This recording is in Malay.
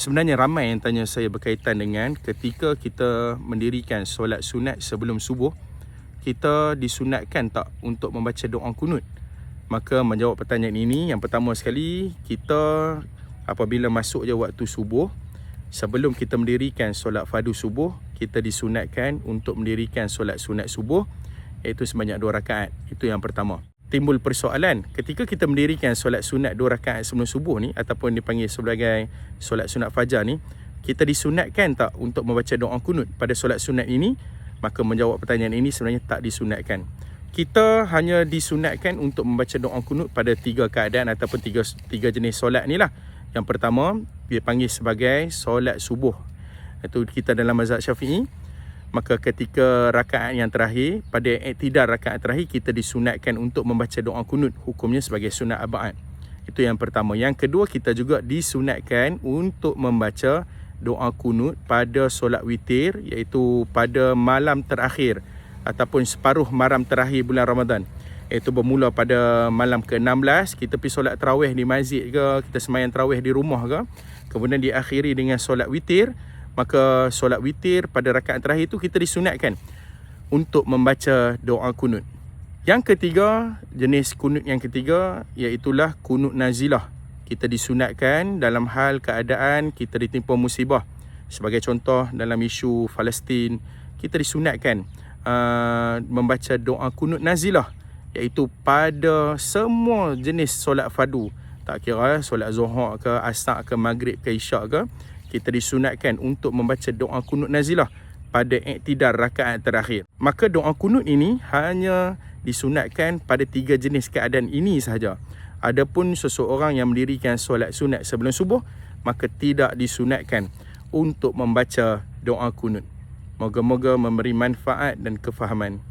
Sebenarnya ramai yang tanya saya berkaitan dengan ketika kita mendirikan solat sunat sebelum subuh, kita disunatkan tak untuk membaca doa kunut? Maka menjawab pertanyaan ini, yang pertama sekali, kita apabila masuk je waktu subuh, sebelum kita mendirikan solat fardu subuh, kita disunatkan untuk mendirikan solat sunat subuh, iaitu sebanyak 2 rakaat. Itu yang pertama. Timbul persoalan, ketika kita mendirikan solat sunat 2 rakaat sebelum subuh ni, ataupun dipanggil sebagai solat sunat fajar ni, kita disunatkan tak untuk membaca doa kunut pada solat sunat ini? Maka menjawab pertanyaan ini, sebenarnya tak disunatkan. Kita hanya disunatkan untuk membaca doa kunut pada 3 keadaan ataupun tiga jenis solat ni lah. Yang pertama, dia panggil sebagai solat subuh. Itu kita dalam mazhab Syafi'i. Maka ketika rakaat yang terakhir, pada iktidar rakaat terakhir, kita disunatkan untuk membaca doa kunut. Hukumnya sebagai sunat abad. Itu yang pertama. Yang kedua, kita juga disunatkan untuk membaca doa kunut pada solat witir, iaitu pada malam terakhir ataupun separuh malam terakhir bulan Ramadan. Iaitu bermula pada malam ke-16, kita pergi solat tarawih di masjid ke, kita sembahyang tarawih di rumah ke, kemudian diakhiri dengan solat witir. Maka solat witir pada rakaat terakhir itu kita disunatkan untuk membaca doa kunut. Yang ketiga, jenis kunut yang ketiga, iaitulah kunut nazilah. Kita disunatkan dalam hal keadaan kita ditimpa musibah. Sebagai contoh, dalam isu Palestin, kita disunatkan membaca doa kunut nazilah, iaitu pada semua jenis solat fardu. Tak kira solat zuhur ke, asar ke, maghrib ke, isyak ke, kita disunatkan untuk membaca doa kunut nazilah pada iktidar rakaat terakhir. Maka doa kunut ini hanya disunatkan pada 3 jenis keadaan ini sahaja. Adapun seseorang yang mendirikan solat sunat sebelum subuh, maka tidak disunatkan untuk membaca doa kunut. Moga-moga memberi manfaat dan kefahaman.